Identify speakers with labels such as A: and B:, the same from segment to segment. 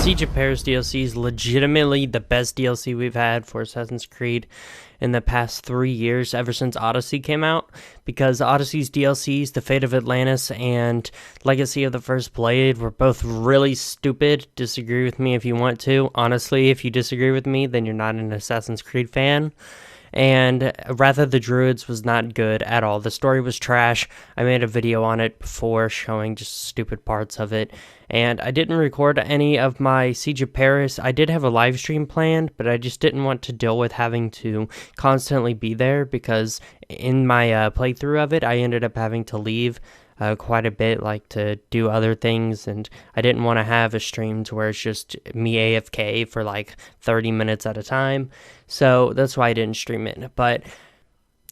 A: Siege of Paris DLC is legitimately the best DLC we've had for Assassin's Creed in the past 3 years, ever since Odyssey came out, because Odyssey's DLCs, The Fate of Atlantis and Legacy of the First Blade, were both really stupid. Disagree with me if you want to. Honestly, if you disagree with me, then you're not an Assassin's Creed fan. And Wrath of the Druids was not good at all. The story was trash. I made a video on it before showing just stupid parts of it. And I didn't record any of my Siege of Paris. I did have a live stream planned, but I just didn't want to deal with having to constantly be there because in my playthrough of it, I ended up having to leave quite a bit, like to do other things, and I didn't want to have a stream to where it's just me AFK for like 30 minutes at a time, so that's why I didn't stream it. But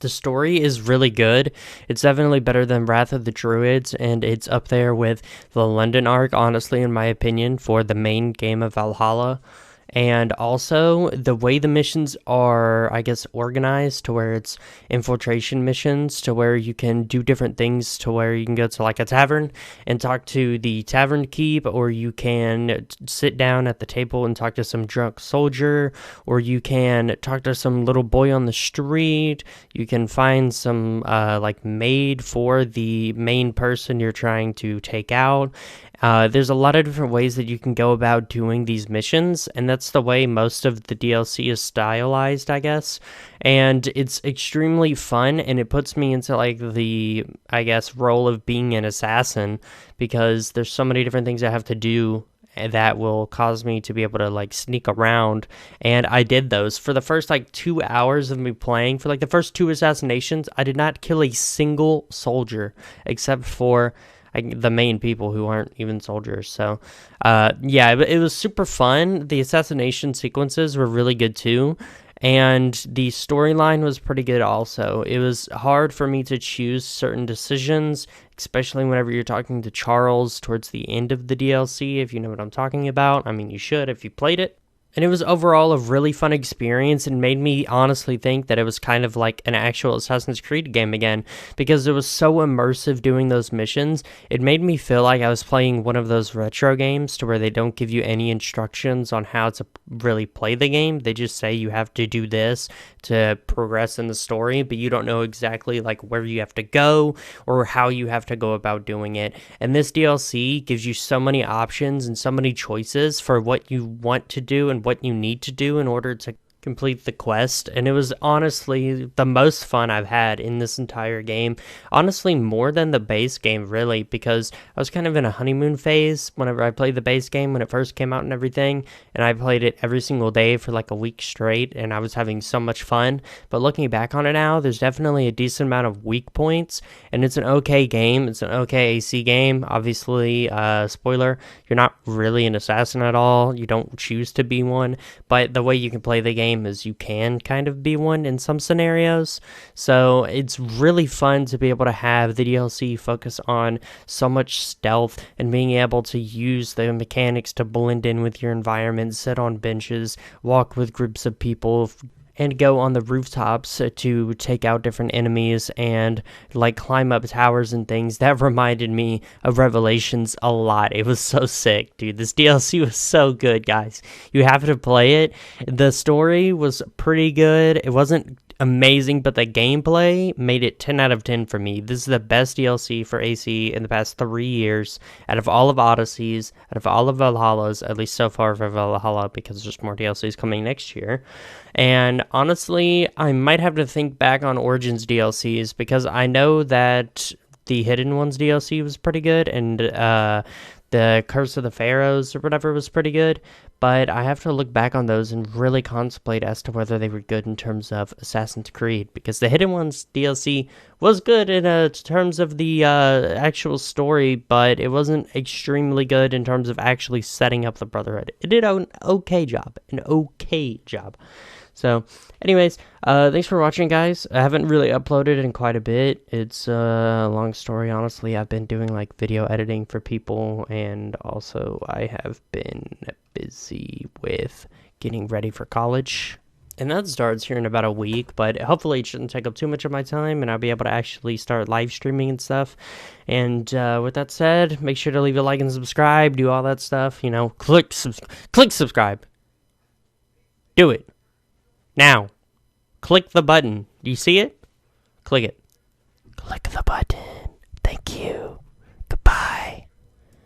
A: the story is really good. It's definitely better than Wrath of the Druids, and it's up there with the London arc, honestly, in my opinion, for the main game of Valhalla. And also, the way the missions are, I guess, organized to where it's infiltration missions, to where you can do different things, to where you can go to like a tavern and talk to the tavern keep, or you can sit down at the table and talk to some drunk soldier, or you can talk to some little boy on the street. You can find some like maid for the main person you're trying to take out. There's a lot of different ways that you can go about doing these missions, and that's the way most of the DLC is stylized, I guess. And it's extremely fun, and it puts me into like the, I guess, role of being an assassin, because there's so many different things I have to do that will cause me to be able to like sneak around. And I did those for the first like 2 hours of me playing. For like the first 2 assassinations, I did not kill a single soldier except for the main people who aren't even soldiers. So yeah, it was super fun. The assassination sequences were really good too, and the storyline was pretty good also. It was hard for me to choose certain decisions, especially whenever you're talking to Charles towards the end of the DLC, if you know what I'm talking about. I mean, you should if you played it. And it was overall a really fun experience, and made me honestly think that it was kind of like an actual Assassin's Creed game again, because it was so immersive doing those missions. It made me feel like I was playing one of those retro games to where they don't give you any instructions on how to really play the game. They just say you have to do this to progress in the story, but you don't know exactly like where you have to go or how you have to go about doing it. And this DLC gives you so many options and so many choices for what you want to do and what you need to do in order to complete the quest. And it was honestly the most fun I've had in this entire game. Honestly, more than the base game, really, because I was kind of in a honeymoon phase whenever I played the base game when it first came out and everything, and I played it every single day for like a week straight, and I was having so much fun. But looking back on it now, there's definitely a decent amount of weak points, and it's an okay game. It's an okay AC game. Obviously, spoiler, you're not really an assassin at all. You don't choose to be one, but the way you can play the game is you can kind of be one in some scenarios. So it's really fun to be able to have the DLC focus on so much stealth and being able to use the mechanics to blend in with your environment, sit on benches, walk with groups of people, and go on the rooftops to take out different enemies and like climb up towers and things. That reminded me of Revelations a lot. It was so sick, dude. This DLC was so good, guys. You have to play it. The story was pretty good. It wasn't amazing, but the gameplay made it 10 out of 10 for me. This is the best DLC for AC in the past 3 years, out of all of Odysseys, out of all of Valhallas, at least so far for Valhalla, because there's more DLCs coming next year. And honestly, I might have to think back on Origins DLCs, because I know that the Hidden Ones DLC was pretty good, and the Curse of the Pharaohs or whatever was pretty good, but I have to look back on those and really contemplate as to whether they were good in terms of Assassin's Creed, because the Hidden Ones DLC was good in terms of the actual story, but it wasn't extremely good in terms of actually setting up the Brotherhood. It did an okay job. So, anyways, thanks for watching, guys. I haven't really uploaded in quite a bit. It's a long story, honestly. I've been doing, like, video editing for people, and also I have been busy with getting ready for college. And that starts here in about a week, but hopefully it shouldn't take up too much of my time, and I'll be able to actually start live streaming and stuff. And with that said, make sure to leave a like and subscribe, do all that stuff. You know, click subscribe. Do it now. Click the button. Do you see it? Click it. Click the